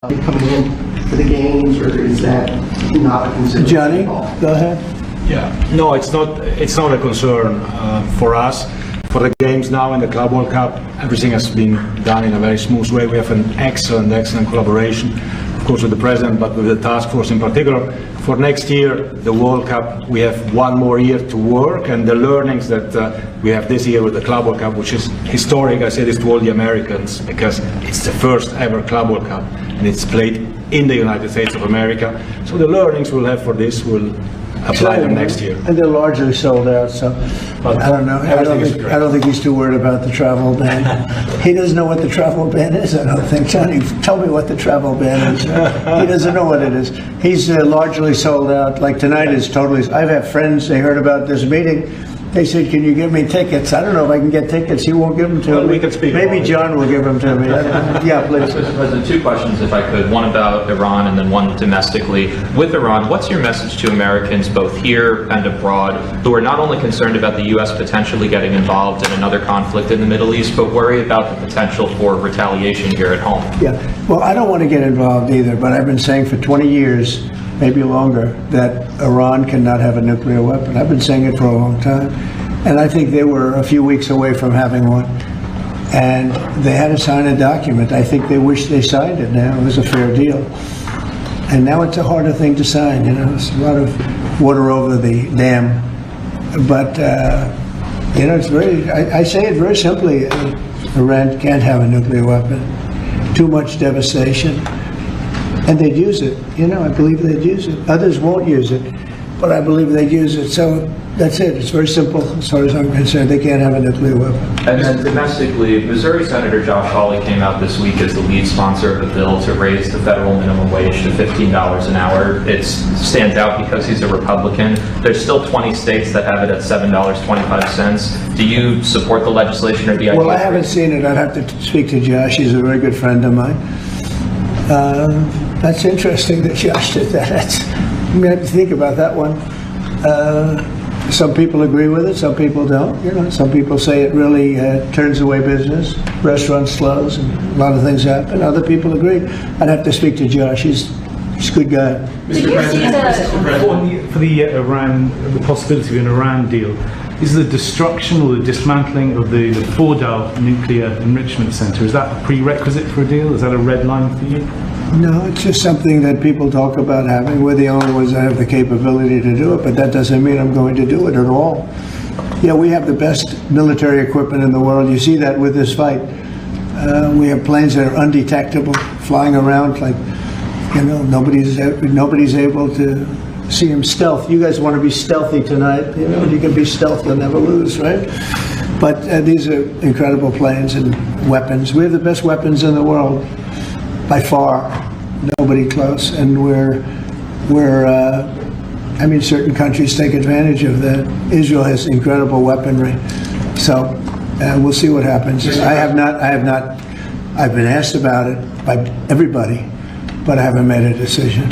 coming in for the games, or is that not a consideration? Johnny, go ahead. Yeah, no, it's not a concern for us. For the games now in the Club World Cup, everything has been done in a very smooth way. We have an excellent collaboration, of course, with the president, but with the task force in particular. For next year, the World Cup, we have one more year to work, and the learnings that we have this year with the Club World Cup, which is historic. I say this to all the Americans because it's the first ever Club World Cup, and it's played in the United States of America. So the learnings we'll have for this will apply them next year. And they're largely sold out, so I don't know. I don't think he's too worried about the travel ban. He doesn't know what the travel ban is, I don't think. Johnny, tell me what the travel ban is. He doesn't know what it is. He's largely sold out. Like tonight is totally. I've had friends, they heard about this meeting. They said, can you give me tickets? I don't know if I can get tickets. He won't give them to me. We can speak. Maybe John will give them to me. Yeah, please. Mr. President, two questions, if I could. One about Iran and then one domestically. With Iran, what's your message to Americans, both here and abroad, who are not only concerned about the U.S. potentially getting involved in another conflict in the Middle East, but worry about the potential for retaliation here at home? Yeah, well, I don't want to get involved either, but I've been saying for 20 years, maybe longer, that Iran cannot have a nuclear weapon. I've been saying it for a long time. And I think they were a few weeks away from having one. And they had to sign a document. I think they wish they signed it now. It was a fair deal. And now it's a harder thing to sign, you know. It's a lot of water over the dam. But, you know, it's very, I say it very simply, Iran can't have a nuclear weapon. Too much devastation. And they'd use it, you know, I believe they'd use it. Others won't use it, but I believe they'd use it. So that's it. It's very simple as far as I'm concerned. They can't have a nuclear weapon. And then domestically, Missouri Senator Josh Hawley came out this week as the lead sponsor of a bill to raise the federal minimum wage to $15 an hour. It stands out because he's a Republican. There's still 20 states that have it at $7.25. Do you support the legislation or the idea? Well, I haven't seen it. I'd have to speak to Josh. He's a very good friend of mine. That's interesting that Josh did that. I'm going to have to think about that one. Some people agree with it, some people don't. You know, some people say it really turns away business, restaurants close, and a lot of things happen. Other people agree. I'd have to speak to Josh. He's a good guy. Mr. President, For the Iran, the possibility of an Iran deal, is the destruction or the dismantling of the Fordow nuclear enrichment center, is that a prerequisite for a deal? Is that a red line for you? No, it's just something that people talk about having. We're the only ones that have the capability to do it, but that doesn't mean I'm going to do it at all. Yeah, we have the best military equipment in the world. You see that with this fight. We have planes that are undetectable, flying around like, you know, nobody's able to see them stealth. You guys want to be stealthy tonight. You know, you can be stealth, you'll never lose, right? But these are incredible planes and weapons. We have the best weapons in the world. By far, nobody close, and I mean, certain countries take advantage of that. Israel has incredible weaponry, so we'll see what happens. I've been asked about it by everybody, but I haven't made a decision.